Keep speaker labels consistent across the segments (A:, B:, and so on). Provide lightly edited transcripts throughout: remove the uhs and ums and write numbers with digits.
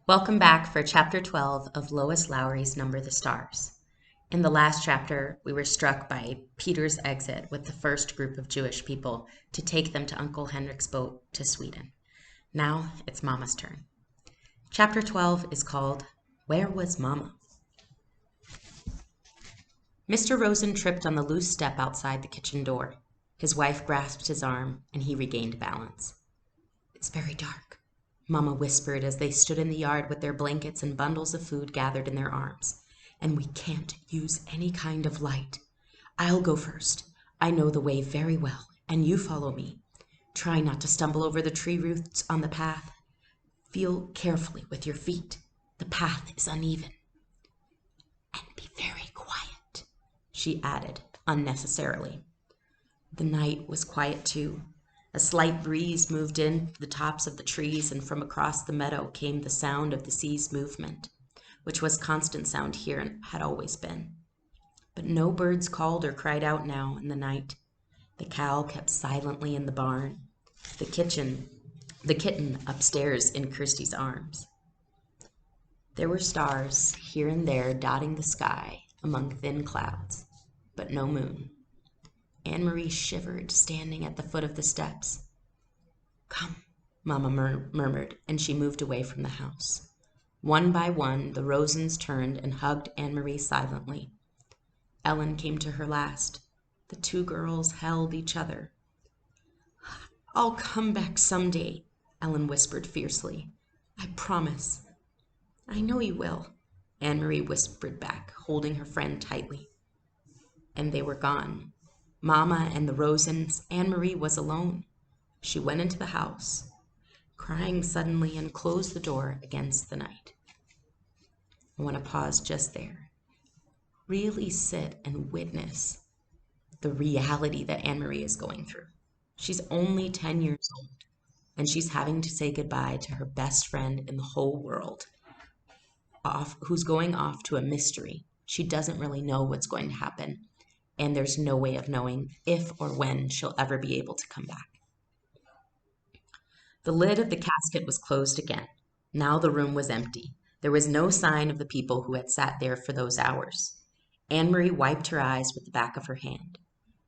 A: Welcome back for Chapter 12 of Lois Lowry's Number the Stars. In the last chapter, we were struck by Peter's exit with the first group of Jewish people to take them to Uncle Henrik's boat to Sweden. Now it's Mama's turn. Chapter 12 is called Where Was Mama? Mr. Rosen tripped on the loose step outside the kitchen door. His wife grasped his arm, and he regained balance. "It's very dark," Mama whispered as they stood in the yard with their blankets and bundles of food gathered in their arms. "And we can't use any kind of light. I'll go first. I know the way very well, and you follow me. Try not to stumble over the tree roots on the path. Feel carefully with your feet. The path is uneven. And be very quiet," she added unnecessarily. The night was quiet too. A slight breeze moved in the tops of the trees, and from across the meadow came the sound of the sea's movement, which was constant sound here and had always been. But no birds called or cried out now in the night. The cow kept silently in the barn, the kitten upstairs in Kirsty's arms. There were stars here and there dotting the sky among thin clouds, but no moon. Annemarie shivered, standing at the foot of the steps. "Come," Mama murmured, and she moved away from the house. One by one, the Rosens turned and hugged Annemarie silently. Ellen came to her last. The two girls held each other. "I'll come back someday," Ellen whispered fiercely. "I promise." "I know you will," Annemarie whispered back, holding her friend tightly. And they were gone. Mama and the Rosens. Annemarie was alone. She went into the house, crying suddenly, and closed the door against the night. I want to pause just there. Really sit and witness the reality that Annemarie is going through. She's only 10 years old, and she's having to say goodbye to her best friend in the whole world, who's going off to a mystery. She doesn't really know what's going to happen, and there's no way of knowing if or when she'll ever be able to come back. The lid of the casket was closed again. Now the room was empty. There was no sign of the people who had sat there for those hours. Annemarie wiped her eyes with the back of her hand.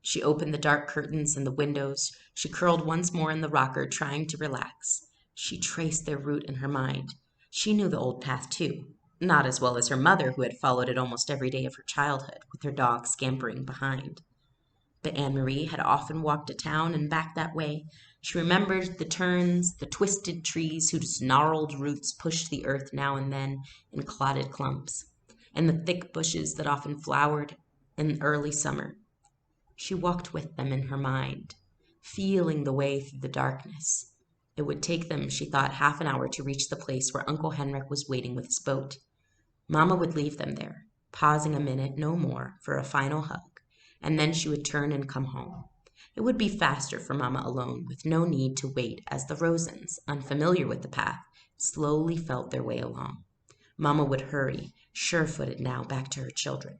A: She opened the dark curtains and the windows. She curled once more in the rocker, trying to relax. She traced their route in her mind. She knew the old path too. Not as well as her mother, who had followed it almost every day of her childhood, with her dog scampering behind. But Annemarie had often walked to town and back that way. She remembered the turns, the twisted trees whose gnarled roots pushed the earth now and then in clotted clumps, and the thick bushes that often flowered in early summer. She walked with them in her mind, feeling the way through the darkness. It would take them, she thought, half an hour to reach the place where Uncle Henrik was waiting with his boat. Mama would leave them there, pausing a minute, no more, for a final hug, and then she would turn and come home. It would be faster for Mama alone, with no need to wait as the Rosens, unfamiliar with the path, slowly felt their way along. Mama would hurry, sure-footed now, back to her children.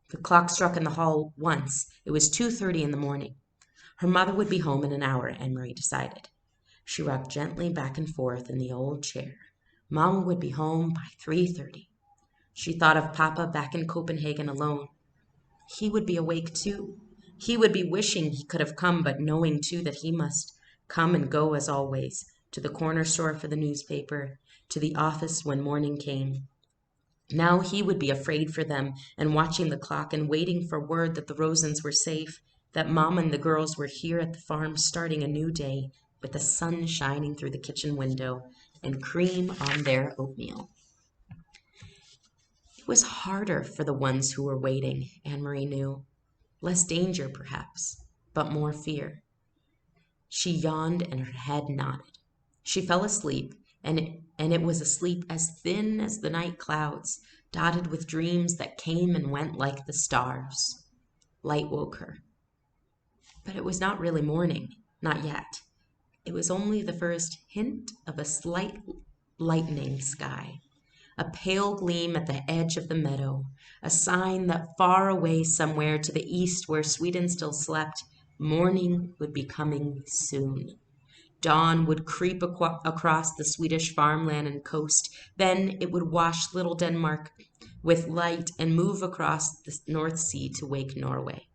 A: The clock struck in the hall once. It was 2:30 in the morning. Her mother would be home in an hour, Annemarie decided. She rocked gently back and forth in the old chair. Mama would be home by 3:30. She thought of Papa back in Copenhagen alone. He would be awake too. He would be wishing he could have come, but knowing too that he must come and go as always, to the corner store for the newspaper, to the office when morning came. Now he would be afraid for them and watching the clock and waiting for word that the Rosens were safe, that Mom and the girls were here at the farm starting a new day with the sun shining through the kitchen window and cream on their oatmeal. It was harder for the ones who were waiting, Annemarie knew. Less danger, perhaps, but more fear. She yawned and her head nodded. She fell asleep, and it was a sleep as thin as the night clouds, dotted with dreams that came and went like the stars. Light woke her. But it was not really morning, not yet. It was only the first hint of a slight lightening sky, a pale gleam at the edge of the meadow, a sign that far away somewhere to the east where Sweden still slept, morning would be coming soon. Dawn would creep across the Swedish farmland and coast. Then it would wash little Denmark with light and move across the North Sea to wake Norway.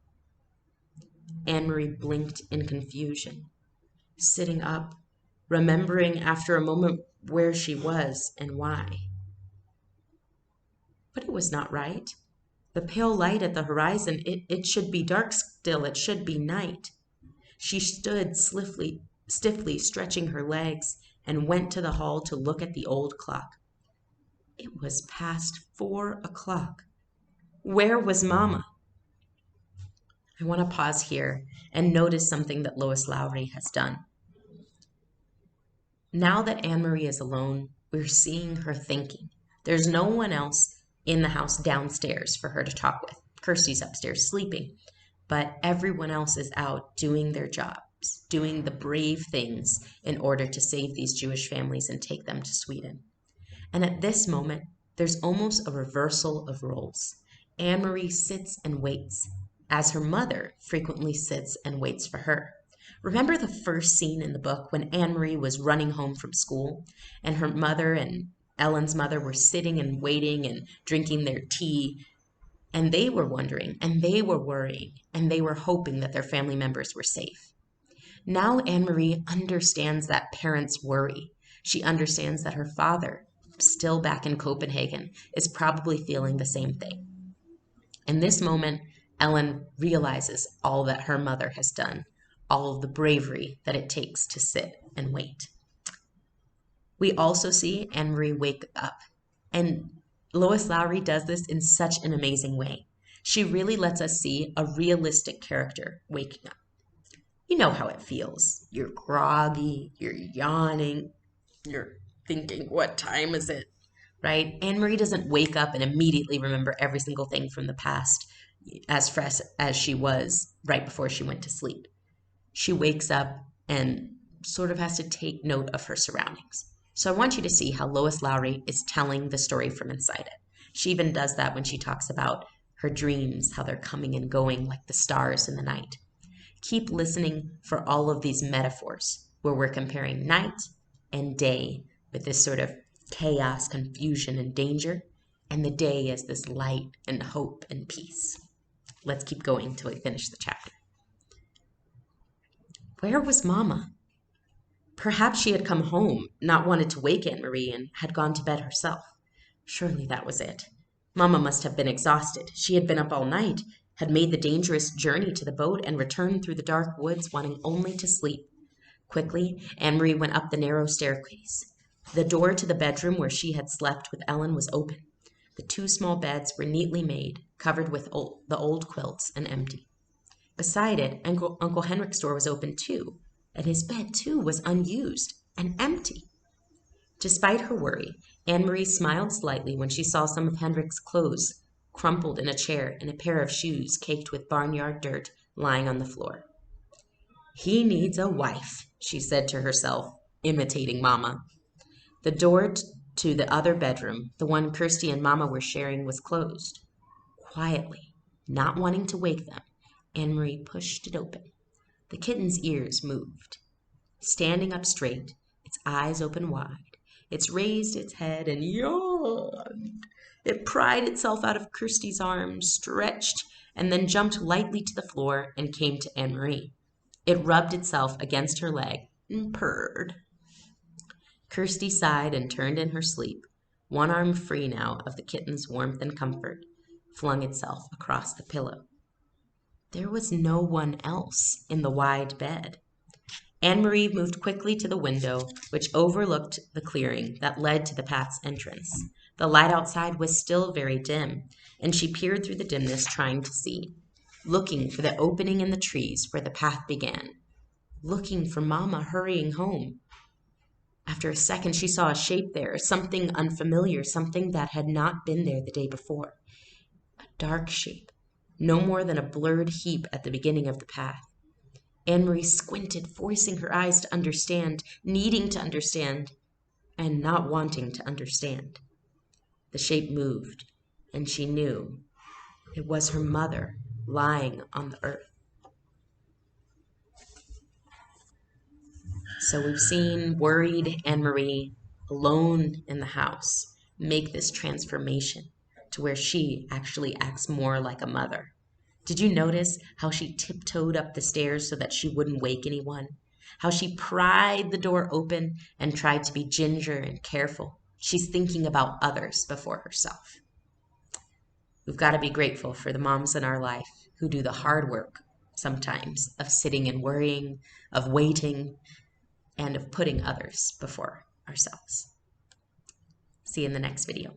A: Annemarie blinked in confusion, sitting up, remembering after a moment where she was and why. But it was not right. The pale light at the horizon, it should be dark still, it should be night. She stood stiffly stretching her legs and went to the hall to look at the old clock. It was past 4 o'clock. Where was Mama? I want to pause here and notice something that Lois Lowry has done. Now that Annemarie is alone, we're seeing her thinking. There's no one else in the house downstairs for her to talk with. Kirsty's upstairs sleeping, but everyone else is out doing their jobs, doing the brave things in order to save these Jewish families and take them to Sweden. And at this moment, there's almost a reversal of roles. Annemarie sits and waits, as her mother frequently sits and waits for her. Remember the first scene in the book when Annemarie was running home from school and her mother and Ellen's mother were sitting and waiting and drinking their tea, and they were wondering and they were worrying and they were hoping that their family members were safe. Now Annemarie understands that parents worry. She understands that her father, still back in Copenhagen, is probably feeling the same thing. In this moment, Ellen realizes all that her mother has done, all of the bravery that it takes to sit and wait. We also see Annemarie wake up, and Lois Lowry does this in such an amazing way. She really lets us see a realistic character waking up. You know how it feels. You're groggy, you're yawning, you're thinking, what time is it? Right? Annemarie doesn't wake up and immediately remember every single thing from the past as fresh as she was right before she went to sleep. She wakes up and sort of has to take note of her surroundings. So I want you to see how Lois Lowry is telling the story from inside it. She even does that when she talks about her dreams, how they're coming and going like the stars in the night. Keep listening for all of these metaphors where we're comparing night and day with this sort of chaos, confusion, and danger, and the day as this light and hope and peace. Let's keep going till we finish the chapter. Where was Mama? Perhaps she had come home, not wanted to wake Annemarie, and had gone to bed herself. Surely that was it. Mama must have been exhausted. She had been up all night, had made the dangerous journey to the boat, and returned through the dark woods, wanting only to sleep. Quickly, Annemarie went up the narrow staircase. The door to the bedroom where she had slept with Ellen was open. The 2 small beds were neatly made, covered with the old quilts, and empty. Beside it, Uncle Henrik's door was open too, and his bed too was unused and empty. Despite her worry, Annemarie smiled slightly when she saw some of Henrik's clothes crumpled in a chair and a pair of shoes caked with barnyard dirt lying on the floor. He needs a wife, she said to herself, imitating Mama. The door to the other bedroom, the one Kirsty and Mama were sharing, was closed. Quietly, not wanting to wake them, Annemarie pushed it open. The kitten's ears moved. Standing up straight, its eyes open wide, it raised its head and yawned. It pried itself out of Kirsty's arms, stretched, and then jumped lightly to the floor and came to Annemarie. It rubbed itself against her leg and purred. Kirsty sighed and turned in her sleep, one arm free now of the kitten's warmth and comfort, flung itself across the pillow. There was no one else in the wide bed. Annemarie moved quickly to the window, which overlooked the clearing that led to the path's entrance. The light outside was still very dim, and she peered through the dimness, trying to see, looking for the opening in the trees where the path began, looking for Mama hurrying home. After a second, she saw a shape there, something unfamiliar, something that had not been there the day before. A dark shape, no more than a blurred heap at the beginning of the path. Annemarie squinted, forcing her eyes to understand, needing to understand, and not wanting to understand. The shape moved, and she knew it was her mother lying on the earth. So we've seen worried Annemarie alone in the house make this transformation to where she actually acts more like a mother. Did you notice how she tiptoed up the stairs so that she wouldn't wake anyone? How she pried the door open and tried to be ginger and careful. She's thinking about others before herself. We've got to be grateful for the moms in our life who do the hard work sometimes of sitting and worrying, of waiting, and of putting others before ourselves. See you in the next video.